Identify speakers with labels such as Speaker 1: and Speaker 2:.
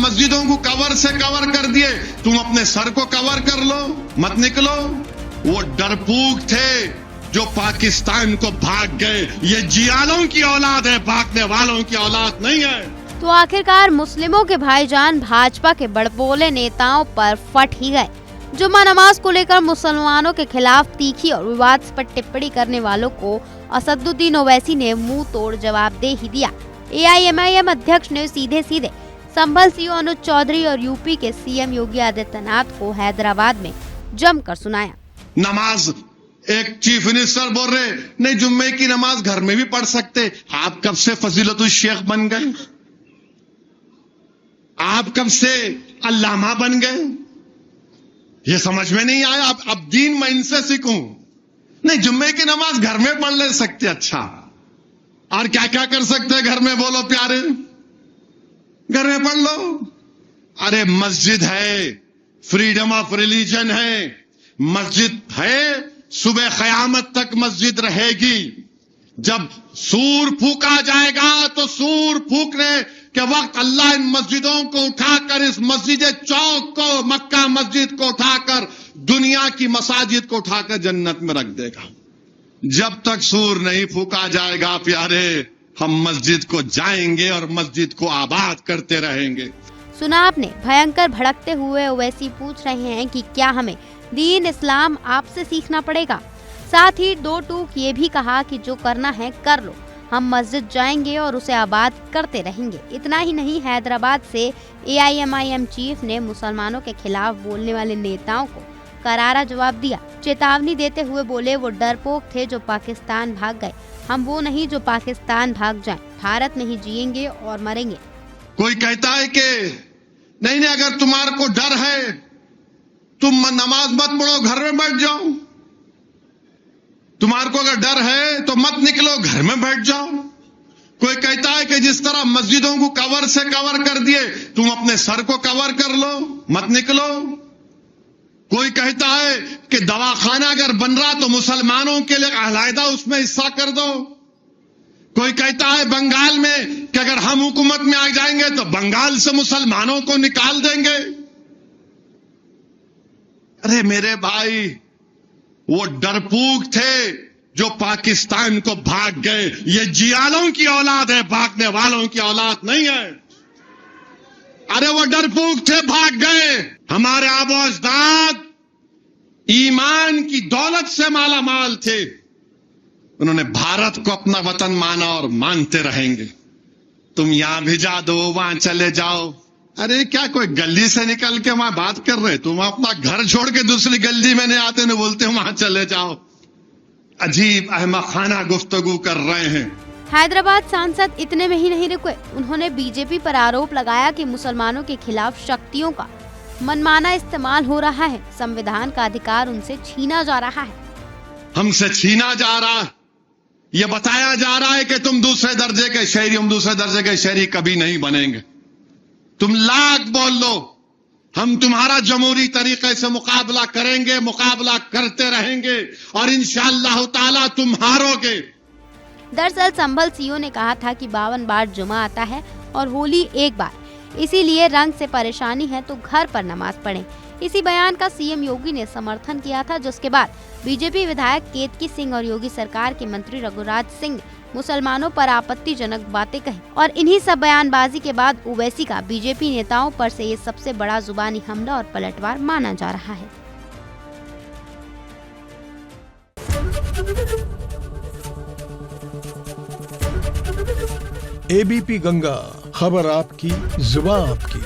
Speaker 1: मस्जिदों को कवर से कवर कर दिए, तुम अपने सर को कवर कर लो, मत निकलो। वो डरपोक थे जो पाकिस्तान को भाग गए। ये जियालों की औलाद है, भागने वालों की औलाद नहीं है।
Speaker 2: तो आखिरकार मुस्लिमों के भाईजान भाजपा के बड़बोले नेताओं पर फट ही गए। जुम्मा नमाज को लेकर मुसलमानों के खिलाफ तीखी और विवादास्पद टिप्पणी करने वालों को असदुद्दीन ओवैसी ने मुंह तोड़ जवाब दे ही दिया। AIMIM अध्यक्ष ने सीधे सीधे संभल सीओ अनुज चौधरी और यूपी के CM योगी आदित्यनाथ को हैदराबाद में जमकर सुनाया।
Speaker 1: नमाज, एक चीफ मिनिस्टर बोल रहे नहीं जुम्मे की नमाज घर में भी पढ़ सकते। आप कब से फजीलतुल शेख बन गए? आप कब से अल्लामा बन गए? ये समझ में नहीं आया। अब दीन मैं इनसे सीखूं? नहीं, जुम्मे की नमाज घर में पढ़ ले सकते। अच्छा, और क्या क्या कर सकते हैं घर में? बोलो प्यारे, घर में पढ़ लो। अरे मस्जिद है, फ्रीडम ऑफ रिलीजन है, मस्जिद है, सुबह क़यामत तक मस्जिद रहेगी। जब सूर फूका जाएगा तो सूर फूकने के वक्त अल्लाह इन मस्जिदों को उठाकर, इस मस्जिद चौक को, मक्का मस्जिद को उठाकर, दुनिया की मसाजिद को उठाकर जन्नत में रख देगा। जब तक सूर नहीं फूका जाएगा प्यारे, हम मस्जिद को जाएंगे और मस्जिद को आबाद करते रहेंगे।
Speaker 2: सुना आपने, भयंकर भड़कते हुए ओवैसी पूछ रहे हैं कि क्या हमें दीन इस्लाम आपसे सीखना पड़ेगा। साथ ही दो टूक ये भी कहा कि जो करना है कर लो, हम मस्जिद जाएंगे और उसे आबाद करते रहेंगे। इतना ही नहीं, हैदराबाद से AIMIM चीफ ने मुसलमानों के खिलाफ बोलने वाले नेताओं को करारा जवाब दिया। चेतावनी देते हुए बोले, वो डरपोक थे जो पाकिस्तान भाग गए, हम वो नहीं जो पाकिस्तान भाग जाएं। भारत में ही जिएंगे और मरेंगे।
Speaker 1: कोई कहता है कि नहीं, अगर तुम्हारे को डर है तुम नमाज मत पढ़ो, घर में बैठ जाओ। तुम्हारे को अगर डर है तो मत निकलो, घर में बैठ जाओ। कोई कहता है कि जिस तरह मस्जिदों को कवर से कवर कर दिए, तुम अपने सर को कवर कर लो, मत निकलो। कोई कहता है कि दवाखाना अगर बन रहा तो मुसलमानों के लिए अलहदा उसमें हिस्सा कर दो। कोई कहता है बंगाल में कि अगर हम हुकूमत में आ जाएंगे तो बंगाल से मुसलमानों को निकाल देंगे। अरे मेरे भाई, वो डरपोक थे जो पाकिस्तान को भाग गए। ये जियालों की औलाद है, भागने वालों की औलाद नहीं है। अरे वो डरपोक थे, भाग गए। हमारे आबो अजदाद ईमान की दौलत से माला माल थे। उन्होंने भारत को अपना वतन माना और मानते रहेंगे। तुम यहां भिजा दो, वहां चले जाओ। अरे क्या कोई गली से निकल के वहां बात कर रहे? तुम अपना घर छोड़ के दूसरी गली में नहीं आते, नहीं बोलते वहां चले जाओ। अजीब अहमखाना गुफ्तगू कर रहे हैं।
Speaker 2: हैदराबाद सांसद इतने में ही नहीं रुके, उन्होंने बीजेपी पर आरोप लगाया कि मुसलमानों के खिलाफ शक्तियों का मनमाना इस्तेमाल हो रहा है, संविधान का अधिकार उनसे छीना जा रहा है।
Speaker 1: हमसे छीना जा रहा, यह बताया जा रहा है कि तुम दूसरे दर्जे के शहरी, हम दूसरे दर्जे के शहरी कभी नहीं बनेंगे। तुम लाख बोल लो, हम तुम्हारा जमहूरी तरीके से मुकाबला करेंगे, मुकाबला करते रहेंगे और इंशाअल्लाह ताला तुम हारोगे।
Speaker 2: दरअसल संभल सीओ ने कहा था कि 52 बार जुमा आता है और होली एक बार, इसीलिए रंग से परेशानी है तो घर पर नमाज पढ़ें। इसी बयान का CM योगी ने समर्थन किया था, जिसके बाद बीजेपी विधायक केतकी सिंह और योगी सरकार के मंत्री रघुराज सिंह ने मुसलमानों पर आपत्तिजनक बातें कही। और इन्हीं सब बयानबाजी के बाद ओवैसी का बीजेपी नेताओं पर से ये सबसे बड़ा जुबानी हमला और पलटवार माना जा रहा है।
Speaker 3: ABP गंगा, खबर आपकी, जुबान आपकी।